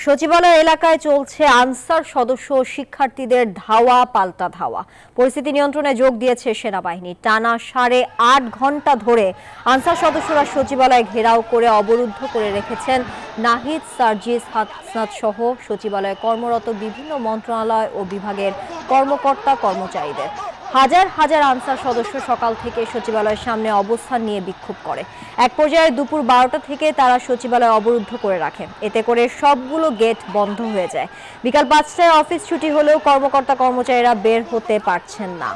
সচিবালয় এলাকায় চলছে আনসার সদস্য ও শিক্ষার্থীদের ধাওয়া পাল্টা ধাওয়া। পরিস্থিতি নিয়ন্ত্রণে যোগ দিয়েছে সেনাবাহিনী। টানা 8.5 ঘন্টা ধরে আনসার সদস্যরা সচিবালয় ঘেরাও করে অবরুদ্ধ করে রেখেছেন নাহিদ, সার্জিস, হাসনাত সহ সচিবালয়ে কর্মরত বিভিন্ন মন্ত্রণালয় ও বিভাগের কর্মকর্তা কর্মচারীদের। হাজার হাজার আনসার সদস্য সকাল থেকে সচিবালয়ের সামনে অবস্থান নিয়ে বিক্ষোভ করে। এক পর্যায়ে দুপুর 12টা থেকে তারা সচিবালয় অবরুদ্ধ করে রাখে। এতে করে সবগুলো গেট বন্ধ হয়ে যায়। বিকাল 5টায় অফিস ছুটি হলেও কর্মকর্তা কর্মচারীরা বের হতে পারছেন না।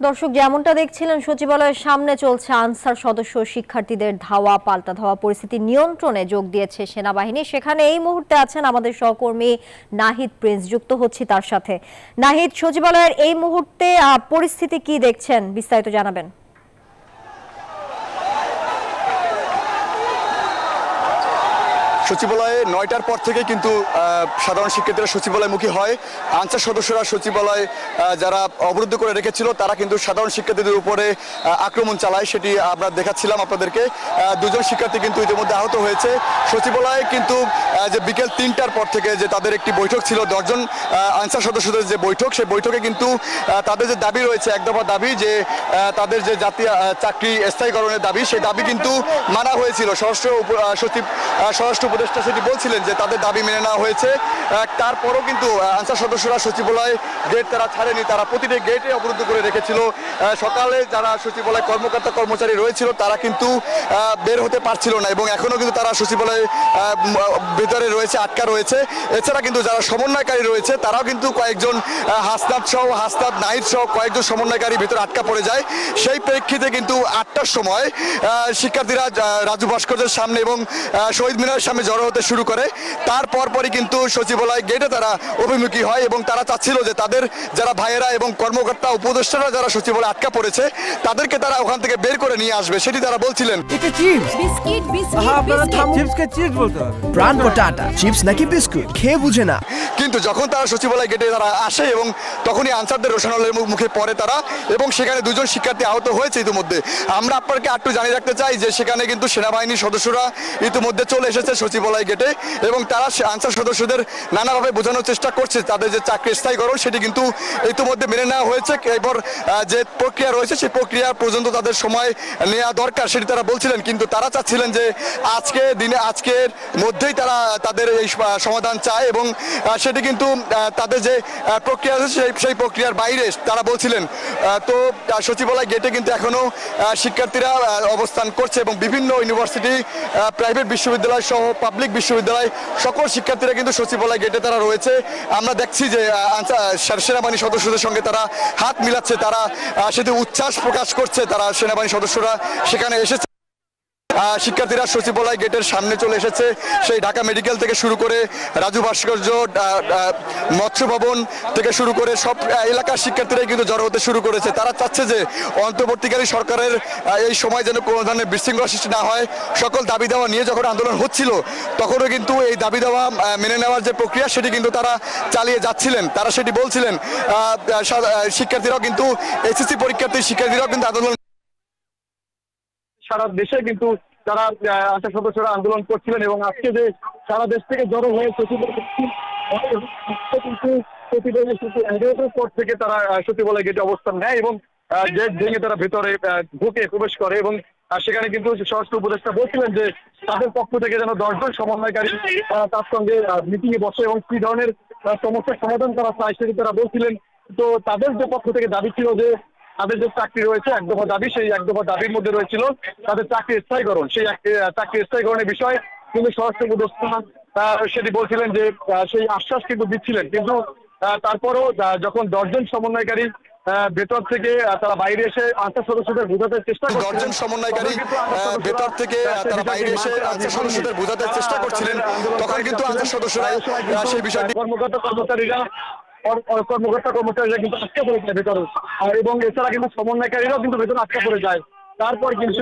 দর্শক, যেমনটা দেখছিলেন, সচিবালয়ের সামনে চলছে আনসার সদস্য শিক্ষার্থীদের ধাওয়া পাল্টা ধাওয়া। পরিস্থিতি নিয়ন্ত্রণে যোগ দিয়েছে সেনাবাহিনী। সেখানে এই মুহূর্তে আছেন আমাদের সহকর্মী নাহিদ প্রিন্স, যুক্ত হচ্ছি তার সাথে। নাহিদ, সচিবালয়ের এই মুহূর্তে পরিস্থিতি কি দেখছেন, বিস্তারিত জানাবেন। সচিবালয়ে 9টার পর থেকে কিন্তু সাধারণ শিক্ষার্থীরা সচিবালয়মুখী হয়। আনসার সদস্যরা সচিবালয় যারা অবরুদ্ধ করে রেখেছিল তারা কিন্তু সাধারণ শিক্ষার্থীদের উপরে আক্রমণ চালায়, সেটি আমরা দেখাচ্ছিলাম আপনাদেরকে। দুজন শিক্ষার্থী কিন্তু ইতিমধ্যে আহত হয়েছে। সচিবালয়ে কিন্তু যে বিকেল 3টার পর থেকে যে তাদের একটি বৈঠক ছিল, 10 জন আনসার সদস্যদের যে বৈঠক, সেই বৈঠকে কিন্তু তাদের যে দাবি রয়েছে, এক দফা দাবি, যে তাদের যে জাতীয় চাকরি স্থায়ীকরণের দাবি, সেই দাবি কিন্তু মানা হয়েছিল। স্বরাষ্ট্র উপদেষ্টা সেটি বলছিলেন যে তাদের দাবি মেনে নেওয়া হয়েছে। তারপরও কিন্তু আনসার সদস্যরা সচিবালয় গেট তারা ছাড়েনি, তারা প্রতিটি গেটে অবরুদ্ধ করে রেখেছিল। সকালে যারা সচিবালয় কর্মকর্তা কর্মচারী রয়েছিল তারা কিন্তু বের হতে পারছিল না, এবং এখনো কিন্তু তারা সচিবালয়ের ভিতরে রয়েছে, আটকা রয়েছে। এছাড়া কিন্তু যারা সমন্বয়কারী রয়েছে তারাও কিন্তু কয়েকজন হাসনাত, নাহিদ সহ কয়েকজন সমন্বয়কারী ভিতরে আটকা পড়ে যায়। সেই প্রেক্ষিতে কিন্তু 8টার সময় শিক্ষার্থীরা রাজু ভাস্কর্যের সামনে এবং শহীদ মিনারের সামনে জড়ো হতে শুরু করে। তারপরই কিন্তু সচিবালয় গেটে তারা অভিমুখী হয়, এবং তারা চাচ্ছিল যে তাদের যারা ভাইয়েরা এবং কর্মকর্তা উপদেষ্টারা যারা সচিবালয়ে আটকা পড়েছে তাদেরকে তারা ওখান থেকে বের করে নিয়ে আসবে, সেটি তারা বলছিলেন। চিপস নাকি বিস্কুট খেয়ে বুঝে না। কিন্তু যখন তারা সচিবালয় গেটে তারা আসে এবং তখনই আনসারদের রোশনালের মুখে পড়ে তারা, এবং সেখানে দুজন শিক্ষার্থী আহত হয়েছে ইতিমধ্যে। আমরা আপনাকে একটু জানিয়ে রাখতে চাই যে সেখানে কিন্তু সেনাবাহিনীর সদস্যরা ইতিমধ্যে চলে এসেছে সচিবালয় গেটে, এবং তারা আনসার সদস্যদের নানাভাবে বোঝানোর চেষ্টা করছে তাদের যে চাকরি স্থায়ীকরণ সেটি কিন্তু ইতিমধ্যে মেনে নেওয়া হয়েছে। এরপর যে প্রক্রিয়া রয়েছে সেই প্রক্রিয়া পর্যন্ত তাদের সময় নেওয়া দরকার সেটি তারা বলছিলেন। কিন্তু তারা চাচ্ছিলেন যে আজকের মধ্যেই তারা তাদের এই সমাধান চায়, এবং সেটি কিন্তু তাদের যে প্রক্রিয়া রয়েছে সেই প্রক্রিয়ার বাইরে তারা বলছিলেন। তো সচিবালয় গেটে কিন্তু এখনো শিক্ষার্থীরা অবস্থান করছে, এবং বিভিন্ন ইউনিভার্সিটি, প্রাইভেট বিশ্ববিদ্যালয় সহ পাবলিক বিশ্ববিদ্যালয় সকল শিক্ষার্থীরা কিন্তু সচিবালয় গেটে তারা রয়েছে। আমরা দেখছি যে সেনাবাহিনী সদস্যদের সঙ্গে তারা হাত মিলাচ্ছে, তারা সেটি উচ্ছ্বাস প্রকাশ করছে। তারা সেনাবাহিনী সদস্যরা সেখানে এসেছে। শিক্ষার্থীরা সচিবালয় গেটের সামনে চলে এসেছে। সেই ঢাকা মেডিকেল থেকে শুরু করে রাজু ভাস্কর্য, মৎস্য ভবন থেকে শুরু করে সব এলাকার শিক্ষার্থীরাই কিন্তু জড়ো হতে শুরু করেছে। তারা চাচ্ছে যে অন্তর্বর্তীকালী সরকারের এই সময় যেন কোনো ধরনের বিশৃঙ্খলা সৃষ্টি না হয়। সকল দাবি দেওয়া নিয়ে যখন আন্দোলন হচ্ছিল তখনও কিন্তু এই দাবি দেওয়া মেনে নেওয়ার যে প্রক্রিয়া সেটি কিন্তু তারা চালিয়ে যাচ্ছিলেন। তারা সেটি বলছিলেন। শিক্ষার্থীরাও কিন্তু এসএসসি পরীক্ষার্থী শিক্ষার্থীরাও কিন্তু আন্দোলন, সারা দেশে কিন্তু তারা আনসার সদস্যরা আন্দোলন করছিলেন, এবং আজকে যে সারা দেশ থেকে জড়ো হয়ে পর থেকে তারা সচিবালয় গেটে অবস্থান নেয় এবং গেট ভেঙে তারা ভেতরে ঢুকে প্রবেশ করে। এবং সেখানে কিন্তু স্বরাষ্ট্র উপদেষ্টা বলছিলেন যে তাদের পক্ষ থেকে যেন 10 জন সমন্বয়কারী তার সঙ্গে মিটিং এ বসে এবং কি ধরনের সমস্যার সমাধান করা চায় সেটি তারা বলছিলেন। তো তাদের যে পক্ষ থেকে দাবি ছিল যে তাদের যে চাকরি রয়েছে এক দফা দাবি, সেই এক দফা দাবির মধ্যে রয়েছিল তাদের চাকরি স্থায়ীকরণ। সেই চাকরি স্থায়ীকরণের বিষয় কিন্তু স্বরাষ্ট্র উপদেষ্টা সেটি বলছিলেন যে সেই আশ্বাস কিন্তু দিচ্ছিলেন। কিন্তু তারপরও যখন 10 জন সমন্বয়কারী ভেতর থেকে তারা বাইরে এসে আনসার সদস্যদের বোঝাতে চেষ্টা করছিলেন, 10 জন সমন্বয়কারী ভেতর থেকে তারা বাইরে এসে আনসার সদস্যদের বোঝাতে চেষ্টা করছিলেন, তখন কিন্তু আনসার সদস্যরা সেই বিষয়টি কর্মকর্তা কর্মচারীরা কিন্তু আটকা পড়ে যায় ভেতরে, এবং এছাড়া কিন্তু সমন্বয়কারীরাও কিন্তু ভেতরে আটকা পড়ে যায়। তারপর কিন্তু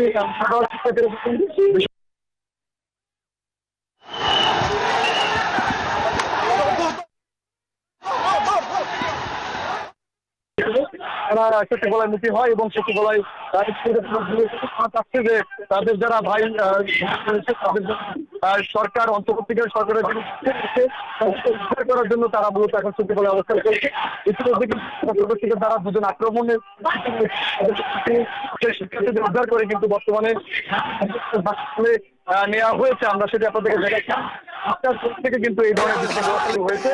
তারা সচিবালয় মুখী হয় এবং সচিবালয় চাচ্ছে যে তাদের যারা ভাই রয়েছে তাদের সরকার অন্তর্বর্তীকালীন সরকারের উদ্ধার করার জন্য তারা মূলত এখন সচিবালয় অবস্থান করছে। ইতিমধ্যে তারা দুজন আক্রমণের শিক্ষার্থীদের উদ্ধার করে কিন্তু বর্তমানে নেওয়া হয়েছে। আমরা সেটা আপনাদেরকে দেখাচ্ছি থেকে কিন্তু এই ধরনের বিশৃঙ্খলা শুরু হয়েছে।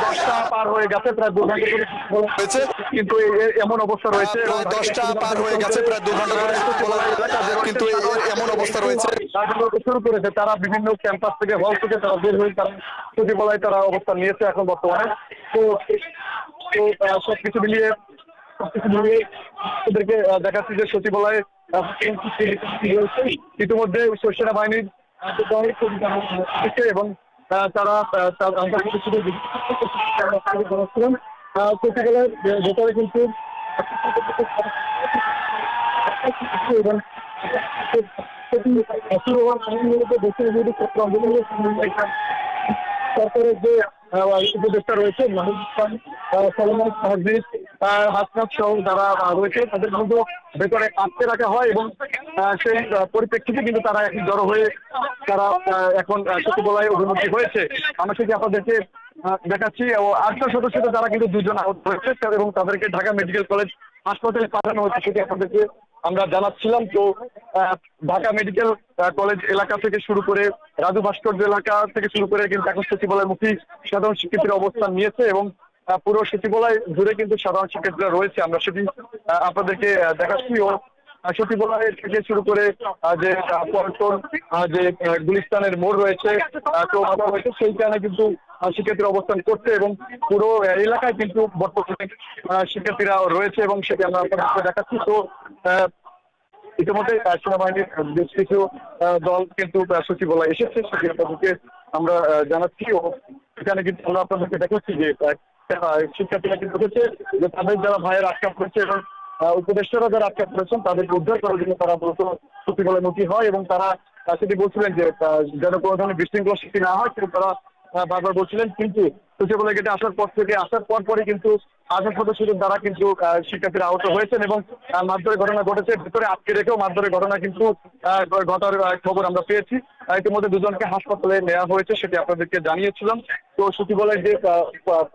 10টা পার হয়ে গেছে, প্রায় 2 ঘন্টা হয়েছে, কিন্তু এমন অবস্থা রয়েছে। 10টা পার হয়ে গেছে, প্রায় 2 ঘন্টা কিন্তু এমন অবস্থা রয়েছে। শুরু করেছে তারা বিভিন্ন ক্যাম্পাস থেকে, হল থেকে তারা বের হয়ে তারা সচিবালয়ে তারা অবস্থান নিয়েছে এখন বর্তমানে। তো সবকিছু মিলিয়ে ওদেরকে দেখাচ্ছি যে সচিবালয়ে ইতিমধ্যে সেনাবাহিনীর এবং তারা সচিবালয়ের ভেতরে কিন্তু সরকারের যে উপদেষ্টা রয়েছে সলমান হাসনাত সহ যারা রয়েছে তাদের কিন্তু ভেতরে আটকে রাখা হয় এবং সেই পরিপ্রেক্ষিতে কিন্তু তারা এখন জড়ো হয়ে তারা এখন সচিবালয়ে অভিমুখী হয়েছে। আমরা সেটি আপনাদেরকে দেখাচ্ছি। ও 8টা সদস্যদের তারা কিন্তু 2 জন আহত হয়েছে এবং তাদেরকে ঢাকা মেডিকেল কলেজ হাসপাতালে পাঠানো হয়েছে সেটি আপনাদেরকে আমরা জানাচ্ছিলাম। তো ঢাকা মেডিকেল কলেজ এলাকা থেকে শুরু করে রাজু ভাস্কর্য এলাকা থেকে শুরু করে কিন্তু এখন সচিবালয় মুখী সাধারণ শিক্ষার্থীরা অবস্থান নিয়েছে এবং পুরো সচিবালয় জুড়ে কিন্তু সাধারণ শিক্ষার্থীরা রয়েছে। আমরা সেটি আপনাদেরকে দেখাচ্ছি। ও সচিবালয় থেকে শুরু করে যে পল্টন যে গুলিস্তানের মোড় রয়েছে, রয়েছে সেইখানে কিন্তু শিক্ষার্থীরা অবস্থান করছে এবং পুরো এলাকায় কিন্তু বর্তমানে শিক্ষার্থীরা রয়েছে এবং সেটি আমরা আপনাদেরকে দেখাচ্ছি। তো ইতিমধ্যে সেনাবাহিনীর বেশ কিছু দল কিন্তু সচিবালয় এসেছে, সেটি আপনাদেরকে আমরা জানাচ্ছি। ও এখানে কিন্তু আমরা আপনাদেরকে দেখাচ্ছি যে শিক্ষার্থীরা কিন্তু হচ্ছে যে তাদের যারা ভাইয়ের আটকা পড়েছে এবং উপদেষ্টারা যারা আটকা পড়েছেন তাদেরকে উদ্ধার করার জন্য তারা মূলত সচিবালয় মুখী হয় এবং তারা সেটি বলছিলেন যে যেন কোনো ধরনের বিশৃঙ্খলা সৃষ্টি না হয় কিন্তু তারা বারবার বলছিলেন। কিন্তু সচিবালয় গেটে আসার পরই কিন্তু 8 সদস্যদের দ্বারা কিন্তু শিক্ষার্থীরা আহত হয়েছেন এবং মারধরের ঘটনা ঘটেছে। ভিতরে আটকে রেখেও মারধরের ঘটনা কিন্তু ঘটার খবর আমরা পেয়েছি। ইতিমধ্যে 2 জনকে হাসপাতালে নেওয়া হয়েছে, সেটি আপনাদেরকে জানিয়েছিলাম। তো সচিবালয়ের যে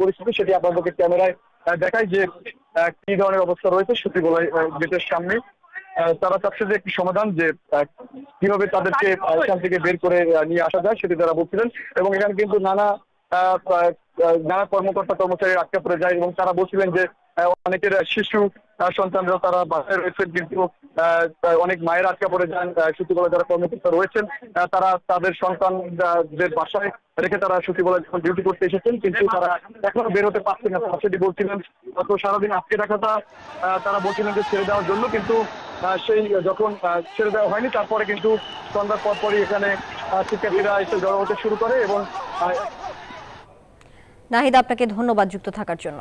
পরিস্থিতি সেটি আপনাদেরকে ক্যামেরায় দেখায় যে কি ধরনের অবস্থা রয়েছে সচিবালয় গেটের সামনে। তারা চাচ্ছে যে একটি সমাধান, যে কিভাবে তাদেরকে এখান থেকে বের করে নিয়ে আসা যায় সেটি তারা বলছিলেন এবং এখানে কিন্তু নানা কর্মকর্তা কর্মচারী আটকে পড়ে যায় এবং তারা বলছিলেন যে অনেকের শিশু সন্তানরা তারা বাসায় রয়েছেন কিন্তু অনেক মায়ের আটকা পড়ে যান। সচিবালয় যারা কর্মকর্তা রয়েছেন তারা তাদের সন্তানদের বাসায় রেখে তারা সচিবালয় ডিউটি করতে এসেছেন কিন্তু তারা এখনো বের হতে পারছেন না। তারা সেটি বলছিলেন গত সারাদিন আটকে রাখাটা তারা বলছিলেন যে ছেড়ে দেওয়ার জন্য, কিন্তু সেই যখন ছেড়ে দেওয়া হয়নি তারপরে কিন্তু সন্ধ্যার পরপরই এখানে শিক্ষার্থীরা এসে জড়ো হতে শুরু করে। এবং নাহিদ, আপনাকে ধন্যবাদ যুক্ত থাকার জন্য।